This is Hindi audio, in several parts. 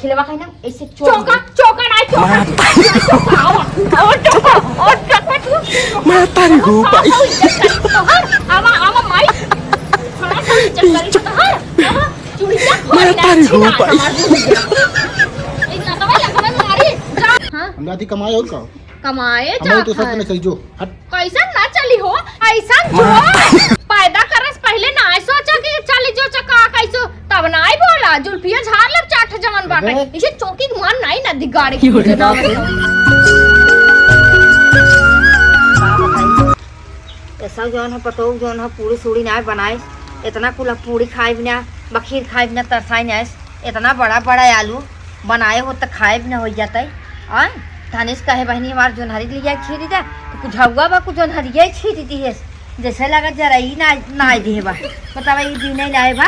खिलवा खाई ना ऐसे चौका चौका नहीं चौका और चौका तू मैं तारी हूँ भाई आवा आवा माई थोड़ा सा इज्जत करी तो हर चुड़िया मैं तारी हूँ भाई इतना तो लगा मारी जा हां हम जाती कमाए और का कमाए जा हमारे तो साथ में चल जो हट कैसा ना चली हो ऐसा जो पैदा करस पहले ना सोचा कि चली जो चका कैसो तब ना आई बोला जुल्फिया झाड़ लब चाट जमन बाटे इसे चौकी मान नहीं ना दिगाड़े की ना ऐसा जौन है पतो जौन है पूरी सूड़ी ना बनाए इतना कुला पूरी खाए बिना बखीर खाए बिना तरसाई ना इतना बड़ा बड़ा आलू बनाए हो तो खाए बिना हो जाता है आ थानेस कहे बहनी हमार जोन हरी लिया खीरी दा तो कुछ हवा बा कुछ जोन हरिया खीरी दी है जैसे लगा जरा ही ना दे बा बतावा ये दिन नहीं लाए बा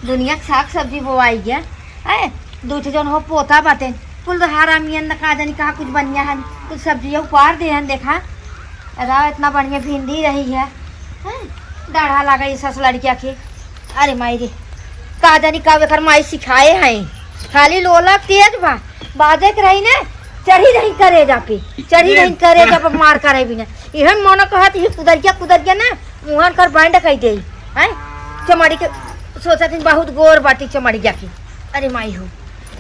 दुनिया साग सब्जी बोवाई गया है दूसरे जौन हो पोता बाटे कुल हारा मियन न का जानी कहा कुछ बनिया है कुछ सब्जियां उपहार दे हन देखा अरे इतना बढ़िया भिंडी रही है दाढ़ा लगा ये सस लड़किया के अरे माई रे का जानी का बेकर माई सिखाए हैं खाली लोला तेज बा बाजे के रही ने चढ़ी रही करेजा पे चढ़ी रही करेजा पे मार करे बिना यह मन कहत ये कुदर गया ना मुहर कर बांड कह दे हैं चमड़ी के सोचा थी बहुत गोर बाटी चमड़ी जा की अरे माई हो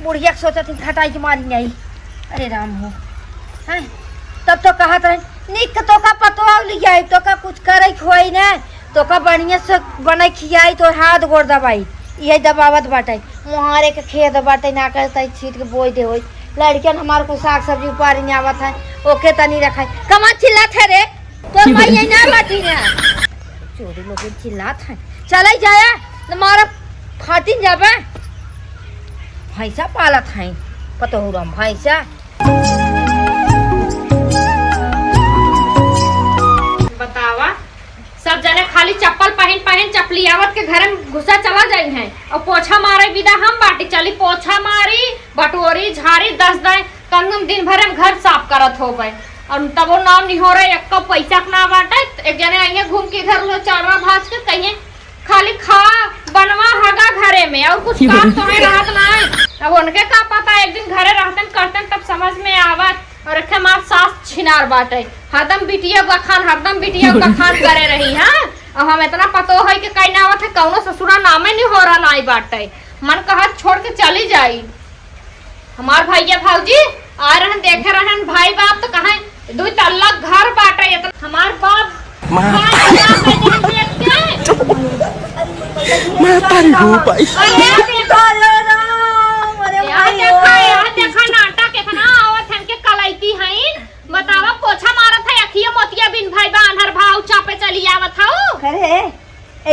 बुढ़िया सोचा थी खटाई की मारी नहीं अरे राम हो हैं तब तो कहत रहे निक तो का पतो लियाई तो का कुछ करे खोई ना तो का बढ़िया से बने खियाई तो हाथ गोड़ दबाई यही दबावत बाटे मुहारे के खेत बाटे ना करता छीट के बोई दे होई लड़कियन हमार को साग सब्जी उपारी नहीं आवत है ओके तनी रखाई कमा चिल्लात है रे तो भाई यही ना बाटी ना चोरी लोग चिल्लात है चले जाया मारा खातिन जाबे भैंसा पालत है पतो हो रहा भैंसा बतावा सब जने खाली चप्पल पहन चपली आवत के घर में घुसा चला जाई हैं और पोछा मारे विदा हम बाटी चली पोछा मारी बटोरी झाड़ी 10 दाए कम दिन भर में घर साफ करत हो गए और तब वो नाम नहीं हो रहा एक कप पैसा ना बाटे एक जने आइए घूम के इधर लो चारवा भाज के कहिए खाली खा बनवा हगा घरे में और कुछ काम तो नहीं रहत ना अब उनके का पता एक दिन घरे रहते करते तब समझ में आवत और एक हमार सास छिनार बाटे हरदम बिटिया बखान करे रही हां अब हम इतना पतो है कि कहीं ना आवत है कौनो ससुरा नामे नहीं हो रहा नाई बाटे मन कहत छोड़ के चली जाई हमार भैया भौजी आ रहन देखे रहन भाई बाप तो कहां दो तल्ला घर बाटे इतना हमार बाप मैं तारी हूँ भाई देखा नाटक इतना आवत है के कलाइती हईन बतावा पोछा मारत है अखिया मोतिया बिन भाई बांधर भाव चापे चली आवत हऊ अरे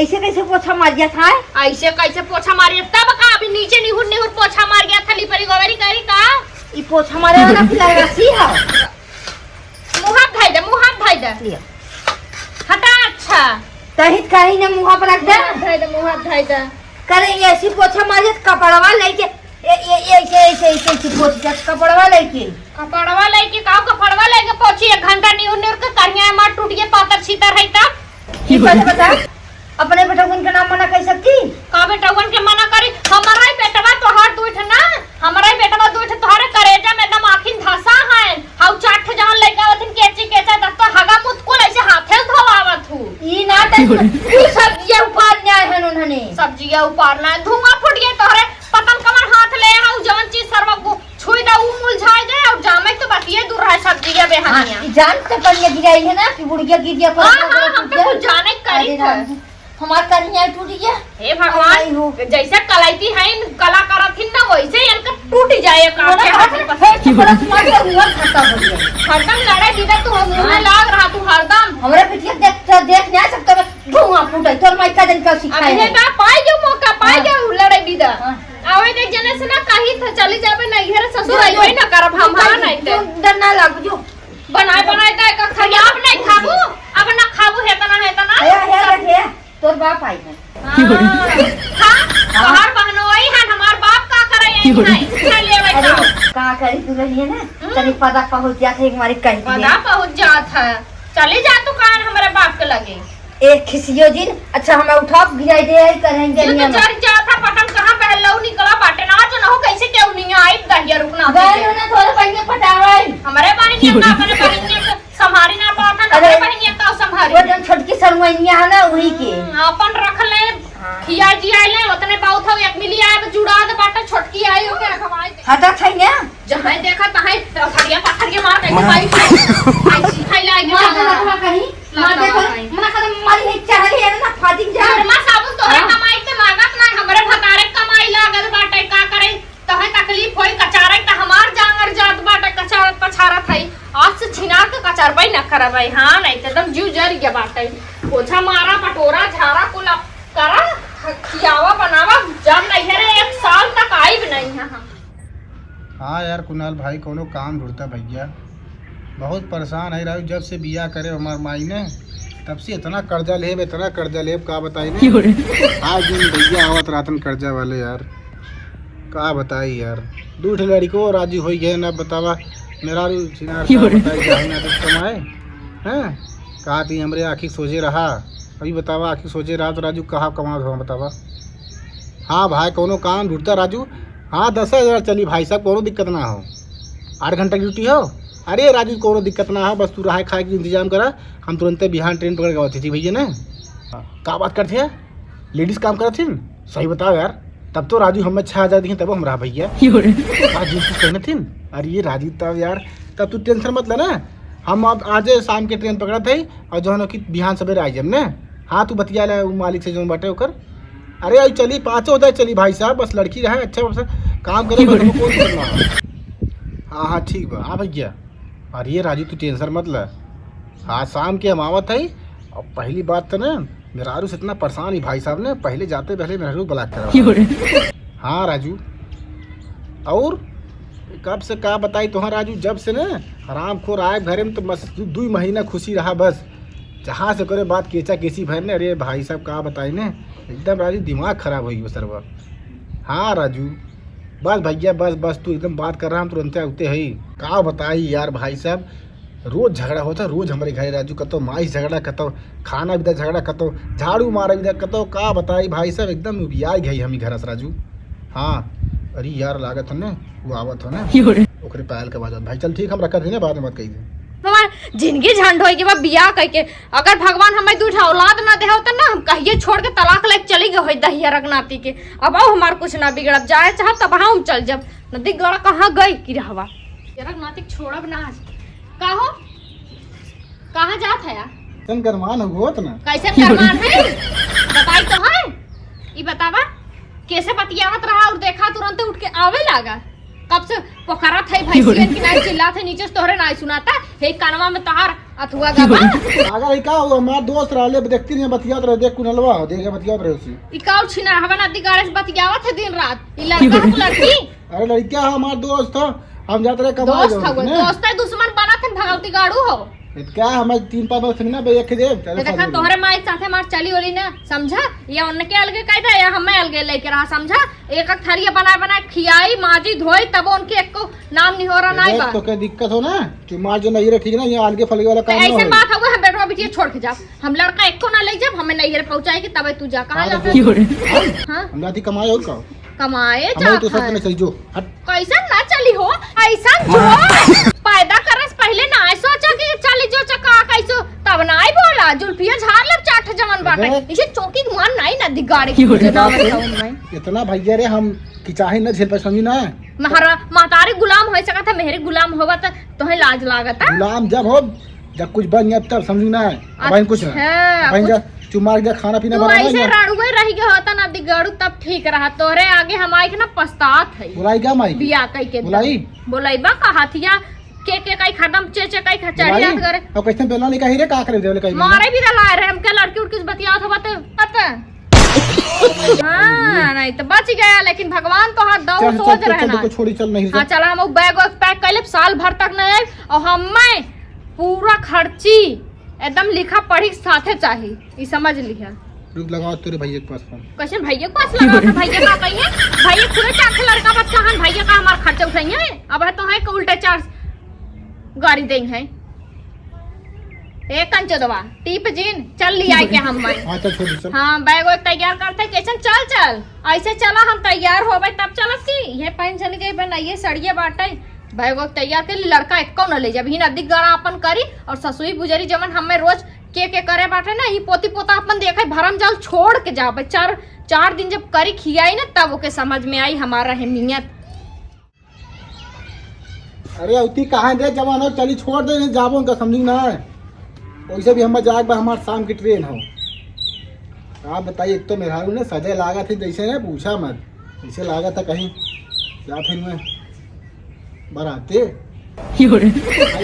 ऐसे कैसे पोछा मार गया था ऐसे कैसे पोछा मारी तब का अभी नीचे निहुर पोछा मार गया था लिपरी गोवरी करी का ई पोछा मारे वाला फिर रसी है मुंह हाथ भाई दे हटा अच्छा तहित कहीं ने मुंह पर रख दे मुंह हाथ भाई दे करे ऐसी पोछा मारे कपड़वा लेके ऐसे पोछा कपड़वा लेके कपड़वा लेके पोछी 1 घंटा निहुर के करिया मार टूट गए पातर सीतर है तब ई बता अपने बेटवन के नाम मना कर सकती का बेटवन के मना करी हमारा ही बेटवा तोहार दूठ ना हमारा ही बेटवा दूठ तोहरे करेजा में एकदम आखिन धसा है हाउ चाट जवन लइका वथिन केचा दस तो हगा मुत को ऐसे हाथे धोवावत हूं ई ना त सब्जियां उपार ना है उन्होंने सब्जियां उपारना धुआं फुट गए तोहरे पतन कमर हाथ ले हाउ जवन चीज सर्व छुई दा उ मुलझाए गए और जामे तो बतिए दूर है सब्जियां बेहानियां जान तो करिया गिराई है ना कि बुढ़िया गिर गया हां हम तो कुछ जाने करी हमार करिया टूट गया हे भगवान जैसे कलाइती है कला करथिन ना वैसे इनका टूट जाए का की बड़ा तुम्हारे हुआ खाता हो गया हरदम लड़ाई दीदा तू मुंह में लाग रहा तू हरदम हमरे पिटिया देख नहीं सकता धुआं फूटे तोर माइका दिन का सिखाए अभी का पाई जो मौका पाई जो लड़ाई दीदा आवे देख जने से ना कहीं तो चली जाबे नहीं घर ससुर आई ना करब हम नहीं ते डर ना लाग जो बनाए त का खरियाब नहीं खाबू अब ना खाबू है तना हे तोर बाप आई है हां हमार बहनोई है हमार बाप का करे यही है लेवे का करी तू रही है ना तनी पता पहुंच जात है हमारी कहीं पता पहुंच जात है चली जा तू कान हमारे बाप के लगे एक खिसियो दिन अच्छा हमें उठा गिराई दे करेंगे ये तो चढ़ जाता पटन कहां पहलौ निकला बाटे ना जो न हो कैसे केउ नहीं बहनिया का अपने बहनिया को संभारी ना पाता ना अरे, बहनिया का वो संभारी जन छोटकी सरमैनिया है ना वही के अपन रख ले खिया जी आइले उतने बहुत हो एक मिली आए जुड़ा दे बाटा छोटकी आई हो के रखवाई दे हटा छै ने जहां देखा तहां फड़िया पत्थर के मार के पाई ऐसी खाई लाए मां लखवा कहीं मां देखो मना कदम मारी है चाहली है ना फाटिक जा मां साबुन तोहरे कमाई के लागत ना हमरे भतारे कमाई लागत बाटे का करे तहे तकलीफ होई कचारे त हमार जांगर जात बाटे कचारत पछारत है आज से छिना के कचरबई न करबई हां नहीं त एकदम जीव जर गया बाटे पोछा मारा पटोरा झाड़ा कुल करा खियावा बनावा जब नहीं है रे 1 साल तक आई भी नहीं है हम। हाँ यार कुणाल भाई कोनो काम ढूंढता भैया, बहुत परेशान है रहा जब से बिया करे हमार माई ने तब से इतना कर्जा लेब का बताई ने आज दिन भैया आवत रातन कर्जा वाले यार का बताई यार। दूठ लड़को राजी हो गए ना बतावा मेरा बताई ना तो कमाए हैं कहा थी हमरे आँखी सोचे रहा अभी बतावा आँखी सोचे रहा तो राजू कहाँ कमा दो बतावा। हाँ भाई कोनो काम ढूंढता राजू। हाँ 10,000 चली भाई साहब कोनो दिक्कत ना हो 8 घंटा ड्यूटी हो। अरे राजू कोनो दिक्कत ना हो बस तू रहा खाए की इंतजाम करा हम तुरंत बिहान ट्रेन पकड़ के आती थी भैया ने का बात करते हैं लेडीज काम करती थी सही बताओ यार। तब तो राजू हमें 6,000 दिखे तब हम रहा भैया राजू कहने थी। अरे ये राजू तब यार तब तू टेंशन मत लेना हम अब आज शाम के ट्रेन पकड़ा थे और जो है कि बिहान सवेरे आई जब ने। हाँ तू बतिया ले मालिक से जो बटे होकर। अरे आई चली 5,000 चली भाई साहब बस लड़की रहे अच्छा काम करे हाँ हाँ ठीक बा हाँ भैया। अरे ये राजू तू टेंशन मत ले हाँ शाम के हम आवत है। और पहली बात तो ना मेहरारू से इतना परेशान ही भाई साहब ने पहले जाते पहले मेहरारू ब्लॉक करा। हाँ राजू और कब से का बताई तो हाँ राजू जब से ना आराम खोर आए घरे में तो बस 2 महीना खुशी रहा बस जहाँ से करे बात केचा केसी भर ने। अरे भाई साहब का बताई ने एकदम राजू दिमाग खराब हो गई सर्व। हाँ राजू बस भैया बस तू एकदम बात कर रहा हम तुरंत उठते है का बताई यार भाई साहब रोज झगड़ा होता रोज हमारे घर राजू कतो माई झगड़ा कतो खाना भी झगड़ा कतो झाड़ू मारा भी कतो का बताई भाई साहब एकदम उबिया गई हमी घर से राजू। हाँ अरे यार लागत हो ने वो आवत हो ना ओकरे पायल के बाद भाई चल ठीक हम रखा थे ना बाद में मत कही हमार जिंदगी झंड होई के बा बियाह कह के अगर भगवान हमें दूठा औलाद ना दे होता ना हम कहिए छोड़ के तलाक लेके चली गए होई दहिया रगनाती के। अब आओ हमार कुछ ना बिगड़ब जाए चाह तब हम चल जब नदी गड़ा कहाँ गई कि रहवा रगनाती छोड़ब ना का हो कहाँ जात है यार गरमान हो ना कैसे गरमान है बताई तो है ये बतावा कैसे बतियावत रहा और देखा तुरंत उठ के आवे लगा कब से पोखरा थे भैंसियन की नाई चिल्ला थे नीचे से तोहरे नाई सुनाता हे कानवा में तहार अथुआ गबा अगर ई का हुआ हमार दोस्त रहले देखती नहीं बतियात रहे देख कुनलवा हो देख बतियात रहे उसी ई काउ छिना हवा नदी गाड़े से बतियावत है दिन रात ई लड़का को लड़की अरे लड़का हमार दोस्त था हम जाते रहे कमाए दोस्त था दोस्त है दुश्मन बना थे भगवती गाड़ू हो क्या हमें 3-5 वर्ष ना बे एक दे देखा तोहरे माई साथे मार चली ओली ना समझा ये उनके अलगे कायदा या हमें अलगे लेके रहा समझा एक थरिया बना खियाई माजी धोई तब उनके एक को नाम नहीं हो रहा नहीं बा तो क्या दिक्कत हो ना तुम्हार जो नहीं ठीक ना ये अलगे फलगे वाला काम ऐसे बात हो हम बेटवा बिटिया छोड़ के जा हम लड़का एको ना ले जब हमें नहीं पहुंचाएगी तब तू जा कहां जाता हां हम जाती कमाए हो का कमाए जा तो सब में चल जो हट कैसा ना चली हो ऐसा जो पैदा करस पहले ना सोचा कि चली जो चका कैसो तब ना आई बोला जुल्फिया झाड़ ले चाट जमन बाटे इसे चौकी मान नहीं ना दिगाड़े की इतना भैया रे हम की चाहे न झेल पर समझी ना महारा महतारी गुलाम हो सका था मेरे गुलाम होगा तो तोहे लाज लागता गुलाम जब कुछ बन गया तब समझू ना अब कुछ ना बन जा चुमार के खाना पीना बना ऐसे राड़ुए रह गया होता ना दिगाड़ू तब ठीक रहा तोरे आगे हम आई के ना पछतात है बुलाई क्या माई बिया कई के बुलाई बा कहाथिया के कई खडम चे कई खचड़िया करे अब कैसे बेला नहीं कही रे का करे देले कई मारे भी रला रे हम के लड़की उड़की बतियात हो बात पता हां नहीं तो बच गया लेकिन भगवान तो हाथ दो सोच रहे ना छोड़ी चल नहीं हां चला हम बैग पैक कर ले साल भर तक नहीं आए और हम पूरा खर्ची एकदम लिखा पढ़ी साथे चाहिए ये समझ लिया रुक लगाओ तेरे भैया के पास फोन कैसे भैया के पास लगा था भैया का कहिए भैया खुले चाट लड़का बच्चा हन भैया का हमार खर्चा उठाइए अब है तो है कि उल्टे चार्ज गाड़ी देंगे हैं एक कंचो दवा टीप जीन चल लिया के हम मैं हां चल छोड़ चल हां बैग एक तैयार करते कैसन चल ऐसे चला हम तैयार होबे तब चलत की ये पेंशन के बनाइए सड़िए बाटे भाई वो तैयार कर ली, लड़का एक न ले जब ही नदी गड़ा अपन करी और ससुई बुजरी जमन हमें रोज के करे बाटे ना, ही पोती पोता अपन देखे भरम जाल छोड़ के जाबे। चार दिन जब करी खियाई ना तब ओके समझ में आई हमारा अहमियत। अरे उती कहाँ दे जवान चली छोड़ दे जाबो उनका समझी ना है। वैसे भी हम जाए हमारे शाम की ट्रेन हो। आप बताइए, एक तो मेरा ने सजे लागा थी जैसे ना पूछा मत, ऐसे लागा था कहीं या फिर मैं बराते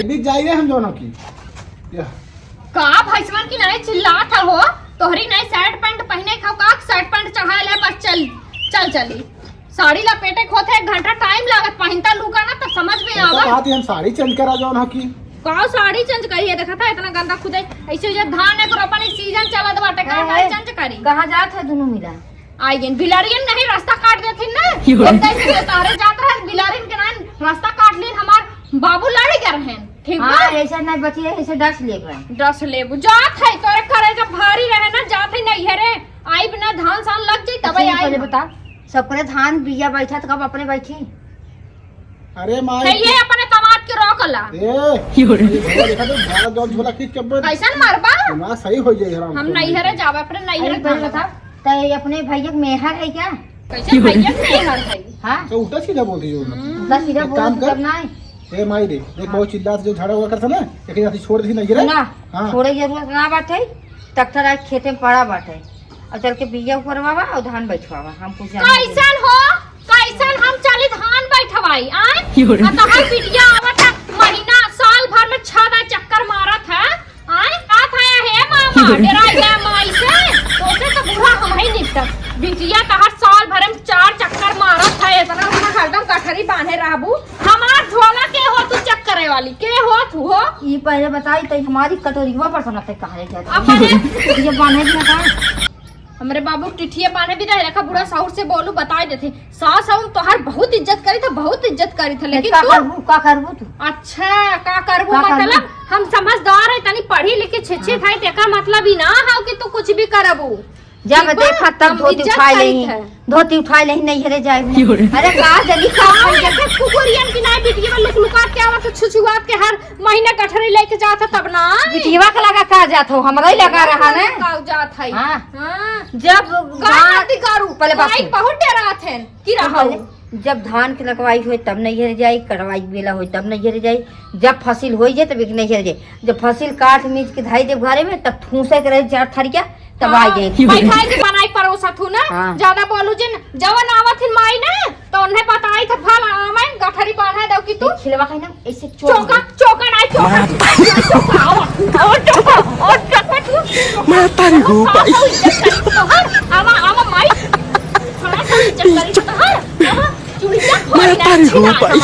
भी जाए हम दोनों की। का भैसवन की नहीं चिल्ला था हो, तोहरी नहीं शर्ट पैंट पहने खाओ का शर्ट पैंट चढ़ा ले बस चली साड़ी लपेटे खोते 1 घंटा टाइम लागत पहनता लूका ना तो समझ में आवा। हम साड़ी चेंज करा जो की का साड़ी चेंज करी है, देखा था इतना गंदा खुदे ऐसे जो धान है रोपनी सीजन चलत बाटे का साड़ी चेंज करी। कहां जात है दोनों मिला आई गेन बिलारियन नहीं रास्ता काट देथिन ना, एकदम से तारे जात रहे बिलारियन के नहीं रास्ता काट लेन हमार बाबू लड़ गए रहन। ठीक हां ऐसा नहीं बची है, ऐसे डस ले गए दस लेबू जात है तोरे करे जब भारी रहे ना जात है नहीं रे आई बिना धान सान लग जाई तब आई। पहले बता सबरे धान बिया बैठा तो कब अपने बैठी। अरे मां ये अपने तमाद के रोकला देखा तो भारत जॉन झोला खींच के कैसन मारबा दिमाग सही हो जाए हराम। हम नहीं हरे जावे अपने नहीं हरे पहले बता तो अपने भैया मेहर है क्या? कैसे भैया नहीं हर है। हां तो उल्टा सीधा बोलती हो बस सीधा बोल तब ना ए माई रे देख बहुत चिल्ला जो झगड़ा हुआ करता ना एक जाती छोड़ दी नहीं रे ना हां थोड़े जरूरत ना बाटे ट्रैक्टर आज खेते में पड़ा बाटे और चल के बिया ऊपरवावा और धान बैठवावा। हम कुछ कैसन हो कैसन हम चली धान बैठवाई आए तो हर बिटिया आवत महीना साल भर में 6 बार चक्कर मारत है आए का था है मामा डराई गया माई से तोसे तो बुरा हम ही निपटा बिटिया तो हर साल भर में 4 चक्कर मारत है इतना हरदम कठरी बांधे रहबू हमार झोला के हो तू चक्करे वाली के हो तू हो ये पहले बताई तो हमारी कटोरीवा पर सुना थे कहां जाता अपने ये बांधे ना का हमरे बाबू टिठिया पाने भी रहे रखा बुरा साउर से बोलू बताए देते सास हम तोहर बहुत इज्जत करी था बहुत इज्जत करी था लेकिन का करबू तू अच्छा का करबू मतलब हम समझदार है तनी पढ़ी लिखी शिक्षित है तेका मतलब ही ना हाउ कि तू कुछ भी करबू जब देखा तब धोती उठाई ले नहीं हरे जाए। अरे का जल्दी का कुकुरियन की नहीं बिटिया में लुका के आवत छुछुआत के हर महीने गठरी लेके जाता तब ना बिटिया का लगा का जात हो हमरा ही लगा रहा ना का जात है। हां जब गाती गारू पहले बात बहुत डरात है की रहा जब धान के लगवाई होई तब नहीं हर जाई कटवाई बेला होई तब नहीं हर जाई जब फसिल होई जाए तब नहीं हर जाए जब फसिल काट मीच के धाई दे घरे में तब ठूसे के रहे चार थरिया तब आ गए बैठाई के बनाई परोसा थू ना ज्यादा बोलू जिन जवन आवत हिन माई ना तो उन्हें बताई था फल आमे गठरी बांधा दो कि तू खिलवा खाई ना ऐसे चौका नहीं चौका और चौका तू मैं तारी हूँ भाई आवा माई थोड़ा सा इज्जत करी तो हर चुड़िया मैं तारी हूँ भाई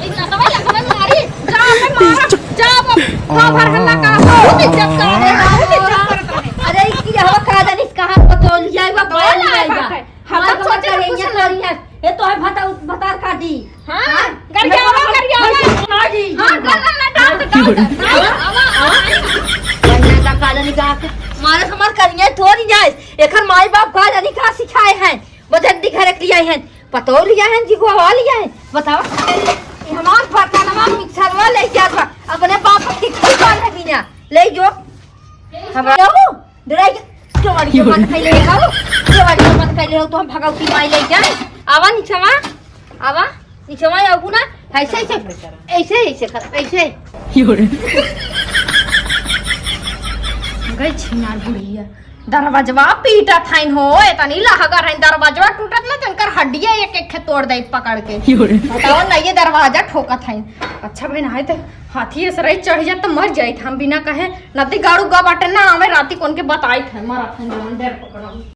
इतना तो लगा मारी जा मैं मार जा वो भर हल्ला का बहुत इज्जत कर रहे अरे की हवा का जानी कहां पतोल जाएगा बोल जाएगा हम तो सोचे ये करिया ये तो है भतार काटी हां गरियावा हां जी हां गला डाल आवा का जानी का मारे हमार करिया थोड़ी जाए एखर माई बाप का जानी का सिखाए हैं बजट घर के लिए हैं पतोल लिया है जी को हवा लिया है बताओ ये हमार फरकानवा मिक्सरवा ले जात अपने बाप की खिलवा है बिना ले जो हमरा डराई केवाड़ी मत खाई ले गाओ केवाड़ी मत खाई ले तो हम भगवती माई ले जाए आवा नीचवा आगू ना ऐसे गई छिनार बुढ़िया दरवाजवा पीटा थाइन हो इतनी लहगर है दरवाजवा टूटत ना तनकर हड्डियां एक एक तोड़ दे पकड़ के बताओ ना ये दरवाजा ठोकत है। अच्छा बिन है तो हाथी से रही चढ़ जात तो मर जाइत हम बिना कहे नदी गाड़ू गा बाटे ना हमें राती कोन के बताई थे मरा था देर पकड़ा।